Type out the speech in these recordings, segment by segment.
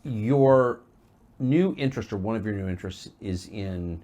your new interest, or one of your new interests, is in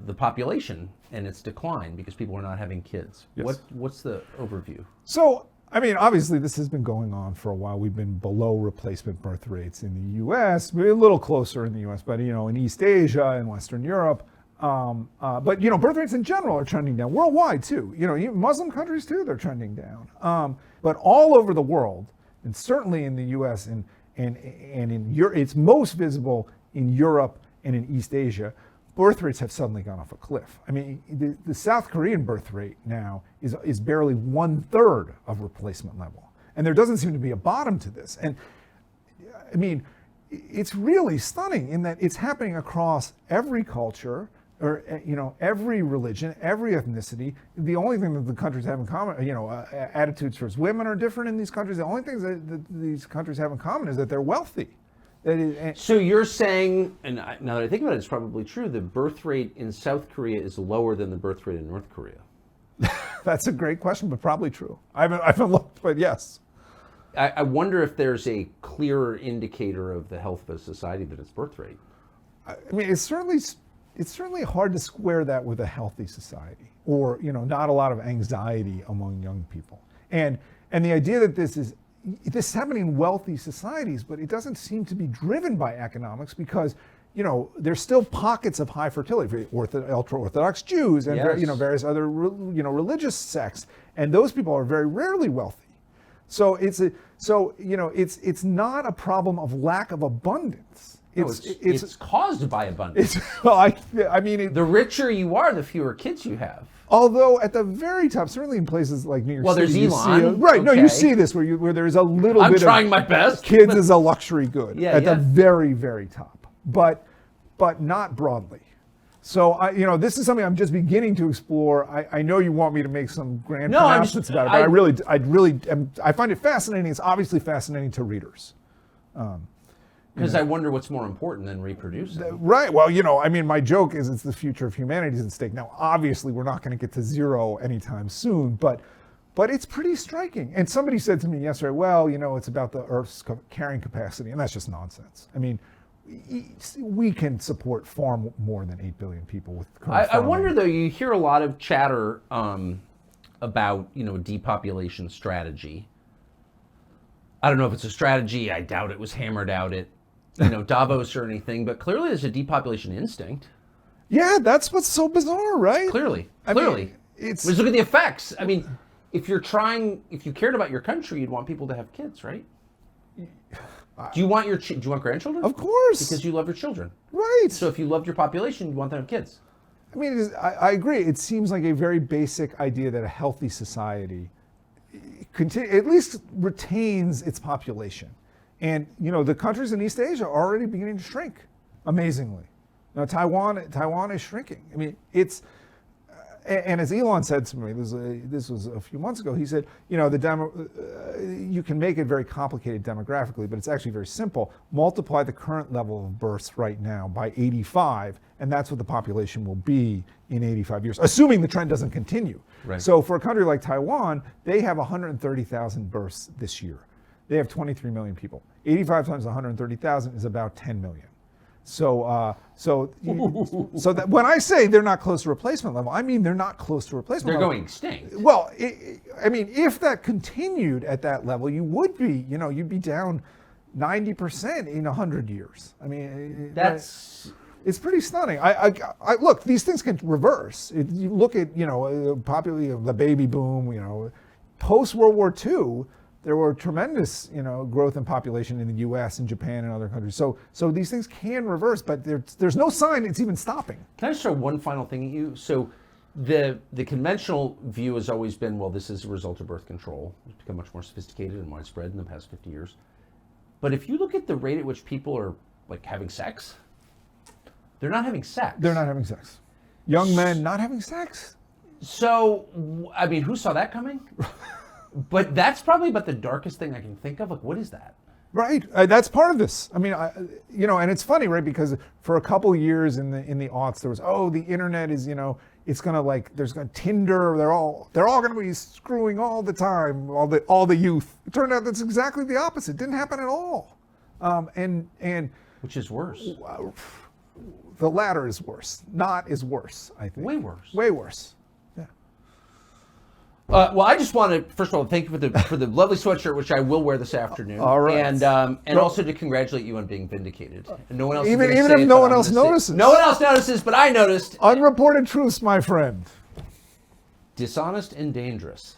the population and its decline because people are not having kids. Yes. What's the overview? So, I mean, obviously this has been going on for a while. We've been below replacement birth rates in the U.S., we're a little closer in the U.S., but, in East Asia and Western Europe. But, birth rates in general are trending down worldwide too. Even Muslim countries too, they're trending down. But all over the world, and certainly in the U.S. and in Europe, it's most visible in Europe and in East Asia. Birth rates have suddenly gone off a cliff. I mean, the South Korean birth rate now is barely 1/3 of replacement level. And there doesn't seem to be a bottom to this. And I mean, it's really stunning in that it's happening across every culture, or every religion, every ethnicity. The only thing that the countries have in common, attitudes towards women are different in these countries. The only things that these countries have in common is that they're wealthy. So you're saying, and now that I think about it, it's probably true, the birth rate in South Korea is lower than the birth rate in North Korea. That's a great question, but probably true. I haven't looked, but yes. I wonder if there's a clearer indicator of the health of a society than its birth rate. I mean, it's certainly hard to square that with a healthy society, or not a lot of anxiety among young people. And the idea that this is happening in wealthy societies, but it doesn't seem to be driven by economics because, there's still pockets of high fertility for ultra-Orthodox Jews and yes. Various other religious sects, and those people are very rarely wealthy. So it's not a problem of lack of abundance. It's caused by abundance. The richer you are, the fewer kids you have. Although at the very top, certainly in places like New York City, there's Elon. Right? Okay. No, you see this where there's a little I'm bit trying of my best. Kids as a luxury good Yeah, the very, very top, but not broadly. So this is something I'm just beginning to explore. I know you want me to make some grand pronouncements about it, but I find it fascinating. It's obviously fascinating to readers. Because I wonder what's more important than reproducing. Right. Well, my joke is it's the future of humanity is at stake. Now, obviously, we're not going to get to zero anytime soon, but it's pretty striking. And somebody said to me yesterday, well, it's about the Earth's carrying capacity, and that's just nonsense. I mean, we can support far more than 8 billion people with current I wonder, though, you hear a lot of chatter about, depopulation strategy. I don't know if it's a strategy. I doubt it was hammered out at Davos or anything, but clearly there's a depopulation instinct. Yeah, that's what's so bizarre, right? Clearly. It's... Let's look at the effects. I mean, if you cared about your country, you'd want people to have kids, right? Do you want grandchildren? Of course. Because you love your children. Right. So if you loved your population, you'd want them to have kids. I mean, I agree. It seems like a very basic idea that a healthy society at least retains its population. And, the countries in East Asia are already beginning to shrink, amazingly. Now, Taiwan is shrinking. I mean, and as Elon said to me, this was a few months ago, he said, you can make it very complicated demographically, but it's actually very simple. Multiply the current level of births right now by 85, and that's what the population will be in 85 years, assuming the trend doesn't continue. Right. So for a country like Taiwan, they have 130,000 births this year. They have 23 million people. 85 times 130,000 is about 10 million. So that when I say they're not close to replacement level, I mean they're not close to replacement level. They're going extinct. Well, if that continued at that level, you would be, you'd be down 90% in 100 years. I mean, it's pretty stunning. I look, these things can reverse. You look at, popularly the baby boom, post World War II. There were tremendous, growth in population in the U.S. and Japan and other countries. So these things can reverse, but there's no sign it's even stopping. Can I just throw one final thing at you? So the conventional view has always been, well, this is a result of birth control. It's become much more sophisticated and widespread in the past 50 years. But if you look at the rate at which people are having sex, they're not having sex. They're not having sex. Young men not having sex. So, I mean, who saw that coming? But that's probably about the darkest thing I can think of. What is that? Right. That's part of this. I mean, and it's funny, right? Because for a couple years in the aughts, there was, the internet is, it's gonna there's gonna Tinder. They're all gonna be screwing all the time. All the youth. It turned out that's exactly the opposite. It didn't happen at all. And Which is worse. the latter is worse. Not is worse, I think. Way worse. Way worse. Yeah. Well, I just want to, first of all, thank you for the lovely sweatshirt, which I will wear this afternoon. All right. And also to congratulate you on being vindicated. And no one else is Even gonna if say it, no but one I'm else gonna say it. notices. No one else notices, but I noticed. Unreported truths, my friend. Dishonest and dangerous.